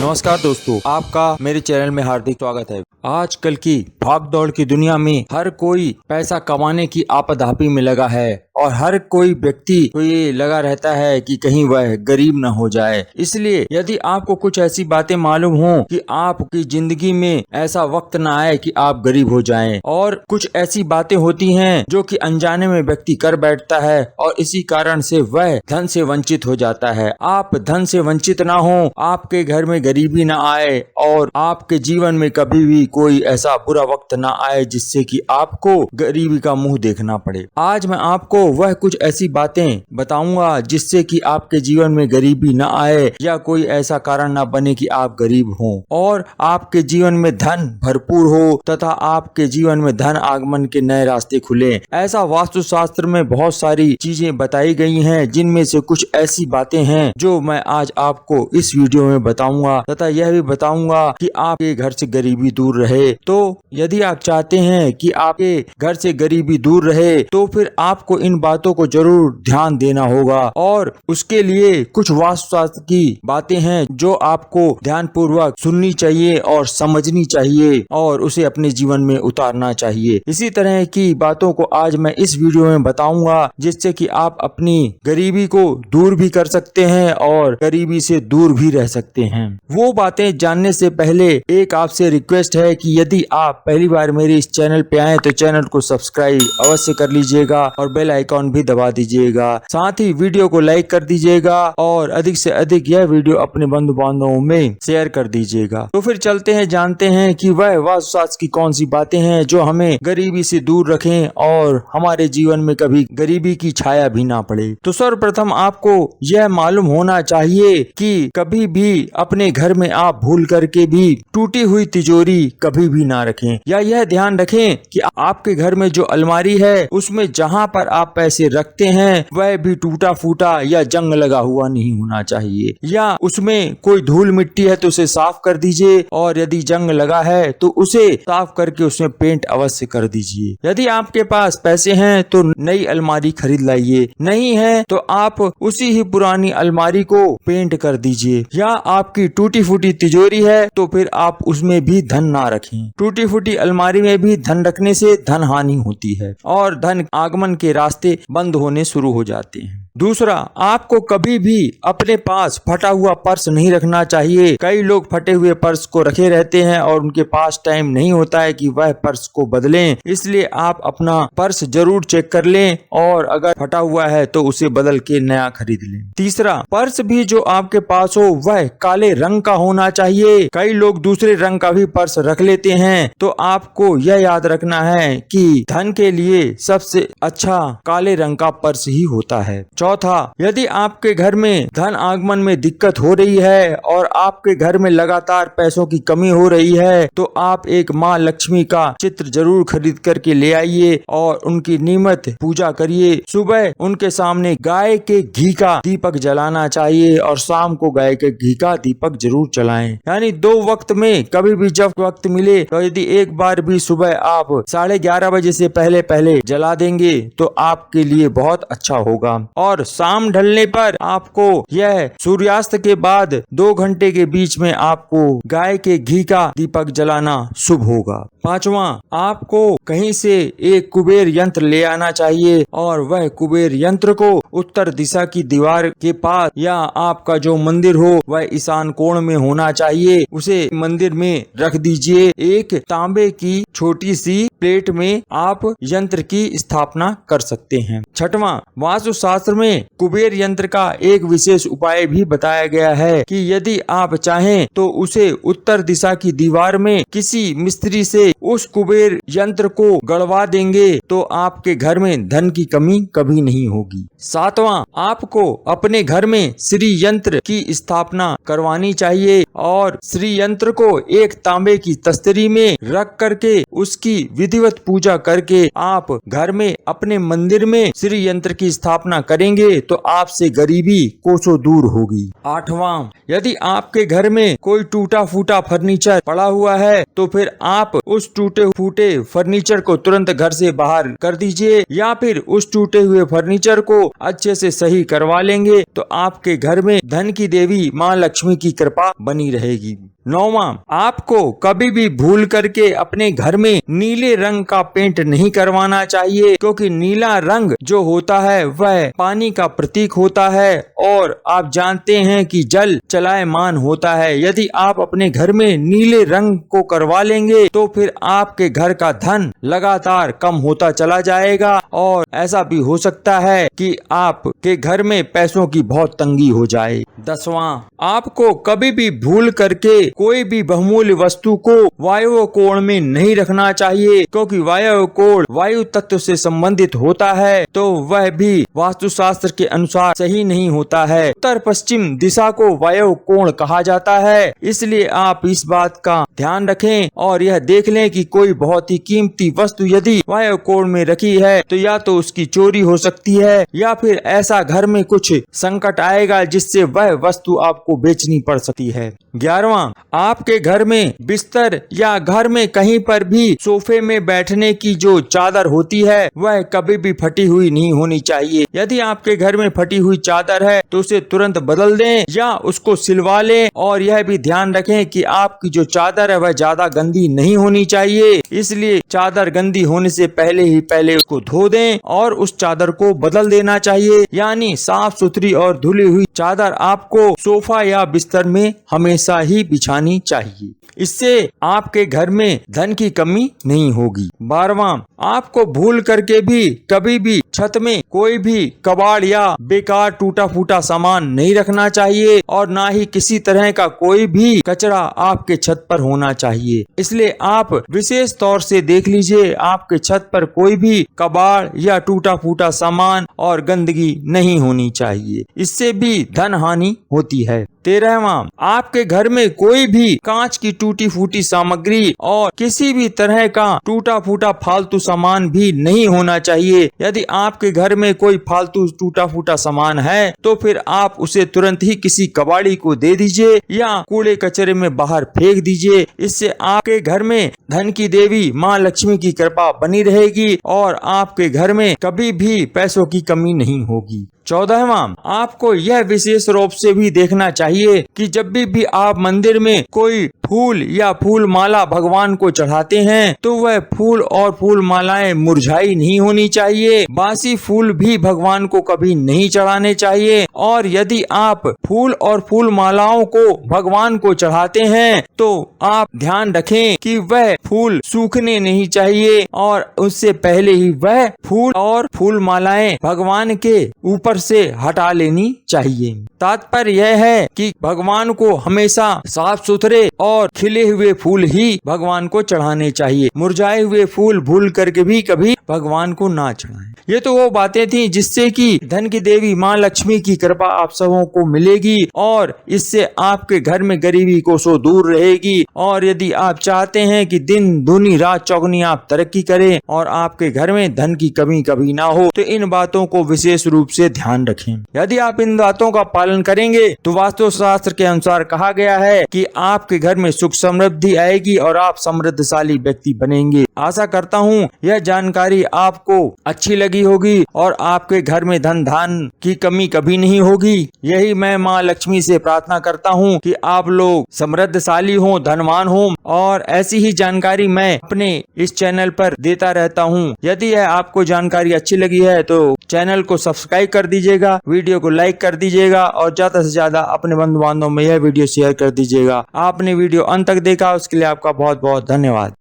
नमस्कार दोस्तों, आपका मेरे चैनल में हार्दिक स्वागत है। आजकल की भागदौड़ की दुनिया में हर कोई पैसा कमाने की आपाधापी में लगा है और हर कोई व्यक्ति को ये लगा रहता है कि कहीं वह गरीब न हो जाए। इसलिए यदि आपको कुछ ऐसी बातें मालूम हो कि आपकी जिंदगी में ऐसा वक्त न आए कि आप गरीब हो जाएं, और कुछ ऐसी बातें होती हैं जो कि अनजाने में व्यक्ति कर बैठता है और इसी कारण से वह धन से वंचित हो जाता है। आप धन से वंचित ना हो, आपके घर में गरीबी ना आए और आपके जीवन में कभी भी कोई ऐसा बुरा वक्त ना आए जिससे कि आपको गरीबी का मुंह देखना पड़े। आज मैं आपको वह कुछ ऐसी बातें बताऊंगा जिससे कि आपके जीवन में गरीबी ना आए या कोई ऐसा कारण ना बने कि आप गरीब हो और आपके जीवन में धन भरपूर हो तथा आपके जीवन में धन आगमन के नए रास्ते खुले। ऐसा वास्तुशास्त्र में बहुत सारी चीजें बताई गई हैं, जिनमें से कुछ ऐसी बातें हैं जो मैं आज आपको इस वीडियो में बताऊंगा तथा यह भी बताऊंगा कि आपके घर से गरीबी दूर रहे। तो यदि आप चाहते हैं कि आपके घर से गरीबी दूर रहे तो फिर आपको इन बातों को जरूर ध्यान देना होगा और उसके लिए कुछ वास्तुशास्त्र की बातें हैं जो आपको ध्यान पूर्वक सुननी चाहिए और समझनी चाहिए और उसे अपने जीवन में उतारना चाहिए। इसी तरह की बातों को आज मैं इस वीडियो में बताऊंगा जिससे कि आप अपनी गरीबी को दूर भी कर सकते हैं और गरीबी से दूर भी रह सकते हैं। वो बातें जानने से पहले एक आपसे रिक्वेस्ट है कि यदि आप पहली बार मेरे इस चैनल पे आए तो चैनल को सब्सक्राइब अवश्य कर लीजिएगा और बेल आइकॉन भी दबा दीजिएगा। साथ ही वीडियो को लाइक कर दीजिएगा और अधिक से अधिक यह वीडियो अपने बंधु बांधवों में शेयर कर दीजिएगा। तो फिर चलते हैं, जानते हैं कि वह वास्तुशास्त्र की कौन सी बातें हैं जो हमें गरीबी से दूर रखें और हमारे जीवन में कभी गरीबी की छाया भी ना पड़े। तो सर्वप्रथम आपको यह मालूम होना चाहिए कि कभी भी अपने घर में आप भूल करके भी टूटी हुई तिजोरी कभी भी ना रखें, या यह ध्यान रखें कि आपके घर में जो अलमारी है उसमें जहां पर आप पैसे रखते हैं वह भी टूटा फूटा या जंग लगा हुआ नहीं होना चाहिए, या उसमें कोई धूल मिट्टी है तो उसे साफ कर दीजिए और यदि जंग लगा है तो उसे साफ करके उसमें पेंट अवश्य कर दीजिए। यदि आपके पास पैसे हैं तो नई अलमारी खरीद लाइए, नहीं है तो आप उसी ही पुरानी अलमारी को पेंट कर दीजिए, या आपकी टूटी फूटी तिजोरी है तो फिर आप उसमें भी धन ना रखें। टूटी फूटी अलमारी में भी धन रखने से धन हानि होती है और धन आगमन के रास्ते बंद होने शुरू हो जाते हैं। दूसरा, आपको कभी भी अपने पास फटा हुआ पर्स नहीं रखना चाहिए। कई लोग फटे हुए पर्स को रखे रहते हैं और उनके पास टाइम नहीं होता है कि वह पर्स को बदलें, इसलिए आप अपना पर्स जरूर चेक कर लें और अगर फटा हुआ है तो उसे बदल के नया खरीद लें। तीसरा, पर्स भी जो आपके पास हो वह काले रंग का होना चाहिए। कई लोग दूसरे रंग का भी पर्स रख लेते हैं, तो आपको यह याद रखना है कि धन के लिए सबसे अच्छा काले रंग का पर्स ही होता है। चौथा, यदि आपके घर में धन आगमन में दिक्कत हो रही है और आपके घर में लगातार पैसों की कमी हो रही है तो आप एक माँ लक्ष्मी का चित्र जरूर खरीद करके ले आइए और उनकी नियमित पूजा करिए। सुबह उनके सामने गाय के घी का दीपक जलाना चाहिए और शाम को गाय के घी का दीपक जरूर जलाएं। यानी 2 वक्त में कभी भी जब वक्त मिले तो यदि एक बार भी सुबह आप 11:30 बजे से पहले जला देंगे तो आपके लिए बहुत अच्छा होगा और शाम ढलने पर आपको यह सूर्यास्त के बाद 2 घंटे के बीच में आपको गाय के घी का दीपक जलाना शुभ होगा। पांचवा, आपको कहीं से एक कुबेर यंत्र ले आना चाहिए और वह कुबेर यंत्र को उत्तर दिशा की दीवार के पास या आपका जो मंदिर हो वह ईशान कोण में होना चाहिए, उसे मंदिर में रख दीजिए। एक तांबे की छोटी सी प्लेट में आप यंत्र की स्थापना कर सकते हैं। छठवां, वास्तुशास्त्र में कुबेर यंत्र का एक विशेष उपाय भी बताया गया है कि यदि आप चाहें तो उसे उत्तर दिशा की दीवार में किसी मिस्त्री से उस कुबेर यंत्र को गड़वा देंगे तो आपके घर में धन की कमी कभी नहीं होगी। सातवां, आपको अपने घर में श्री यंत्र की स्थापना करवानी चाहिए और श्री यंत्र को एक तांबे की तस्तरी में रख करके उसकी विधिवत पूजा करके आप घर में अपने मंदिर में श्री यंत्र की स्थापना करेंगे तो आपसे गरीबी कोसों दूर होगी। 8वां, यदि आपके घर में कोई टूटा फूटा फर्नीचर पड़ा हुआ है तो फिर आप उस टूटे फूटे फर्नीचर को तुरंत घर से बाहर कर दीजिए या फिर उस टूटे हुए फर्नीचर को अच्छे से सही करवा लेंगे तो आपके घर में धन की देवी माँ लक्ष्मी की कृपा बनी रहेगी। 9वां, आपको कभी भी भूल करके अपने घर में नीले रंग का पेंट नहीं करवाना चाहिए क्योंकि नीला रंग जो होता है वह पानी का प्रतीक होता है और आप जानते हैं कि जल चलायमान होता है। यदि आप अपने घर में नीले रंग को करवा लेंगे तो फिर आपके घर का धन लगातार कम होता चला जाएगा और ऐसा भी हो सकता है कि आपके घर में पैसों की बहुत तंगी हो जाए। 10वां, आपको कभी भी भूल करके कोई भी बहुमूल्य वस्तु को वायु कोण में नहीं रखना चाहिए क्योंकि वायु कोण वायु तत्व से संबंधित होता है तो वह भी वास्तुशास्त्र के अनुसार सही नहीं होता है। उत्तर पश्चिम दिशा को वायु कोण कहा जाता है, इसलिए आप इस बात का ध्यान रखें और यह देख लें कि कोई बहुत ही कीमती वस्तु यदि वायु कोण में रखी है तो या तो उसकी चोरी हो सकती है या फिर ऐसा घर में कुछ संकट आएगा जिससे वह वस्तु आपको बेचनी पड़ सकती है। 11वां, आपके घर में बिस्तर या घर में कहीं पर भी सोफे में बैठने की जो चादर होती है वह कभी भी फटी हुई नहीं होनी चाहिए। यदि आपके घर में फटी हुई चादर है तो उसे तुरंत बदल दें या उसको सिलवा लें और यह भी ध्यान रखें कि आपकी जो चादर है वह ज्यादा गंदी नहीं होनी चाहिए, इसलिए चादर गंदी होने से पहले उसको धो दें और उस चादर को बदल देना चाहिए। यानी साफ सुथरी और धुली हुई चादर आपको सोफा या बिस्तर में हमेशा ही बिछानी चाहिए, इससे आपके घर में धन की कमी नहीं होगी। 12वां, आपको भूल करके भी कभी भी छत में कोई भी कबाड़ या बेकार टूटा फूटा सामान नहीं रखना चाहिए और ना ही किसी तरह का कोई भी कचरा आपके छत पर होना चाहिए। इसलिए आप विशेष तौर से देख लीजिए आपके छत पर कोई भी कबाड़ या टूटा फूटा सामान और गंदगी नहीं होनी चाहिए, इससे भी धन हानि होती है। 13वां, आपके घर में कोई भी कांच की टूटी फूटी सामग्री और किसी भी तरह का टूटा फूटा फालतू सामान भी नहीं होना चाहिए। यदि आपके घर में कोई फालतू टूटा फूटा सामान है तो फिर आप उसे तुरंत ही किसी कबाड़ी को दे दीजिए या कूड़े कचरे में बाहर फेंक दीजिए। इससे आपके घर में धन की देवी माँ लक्ष्मी की कृपा बनी रहेगी और आपके घर में कभी भी पैसों की कमी नहीं होगी। 14वां, आपको यह विशेष रूप से भी देखना चाहिए कि जब भी आप मंदिर में कोई फूल या फूल माला भगवान को चढ़ाते हैं तो वह फूल और फूल मालाएं मुरझाई नहीं होनी चाहिए। बासी फूल भी भगवान को कभी नहीं चढ़ाने चाहिए और यदि आप फूल और फूल मालाओं को भगवान को चढ़ाते हैं तो आप ध्यान रखें कि वह फूल सूखने नहीं चाहिए और उससे पहले ही वह फूल और फूल मालाएं भगवान के ऊपर से हटा लेनी चाहिए। तात्पर्य यह है कि भगवान को हमेशा साफ सुथरे और खिले हुए फूल ही भगवान को चढ़ाने चाहिए। मुरझाए हुए फूल भूल करके भी कभी भगवान को ना चढ़ाएं। ये तो वो बातें थी जिससे कि धन की देवी माँ लक्ष्मी की कृपा आप सबों को मिलेगी और इससे आपके घर में गरीबी कोसों दूर रहेगी। और यदि आप चाहते हैं कि दिन दूनी रात चौगनी आप तरक्की करें और आपके घर में धन की कमी कभी ना हो तो इन बातों को विशेष रूप से ध्यान रखें। यदि आप इन बातों का पालन करेंगे तो वास्तु शास्त्र के अनुसार कहा गया है कि आपके घर में सुख समृद्धि आएगी और आप समृद्धशाली व्यक्ति बनेंगे। आशा करता हूँ यह जानकारी आपको अच्छी लगी होगी और आपके घर में धन धान की कमी कभी नहीं होगी। यही मैं माँ लक्ष्मी से प्रार्थना करता हूँ कि आप लोग समृद्धशाली हो, धनवान हो और ऐसी ही जानकारी मैं अपने इस चैनल पर देता रहता हूँ। यदि यह आपको जानकारी अच्छी लगी है तो चैनल को सब्सक्राइब कर दीजिएगा, वीडियो को लाइक कर दीजिएगा और ज्यादा से ज्यादा अपने बंधु बांधवों में यह वीडियो शेयर कर दीजिएगा। आपने वीडियो अंत तक देखा उसके लिए आपका बहुत बहुत धन्यवाद।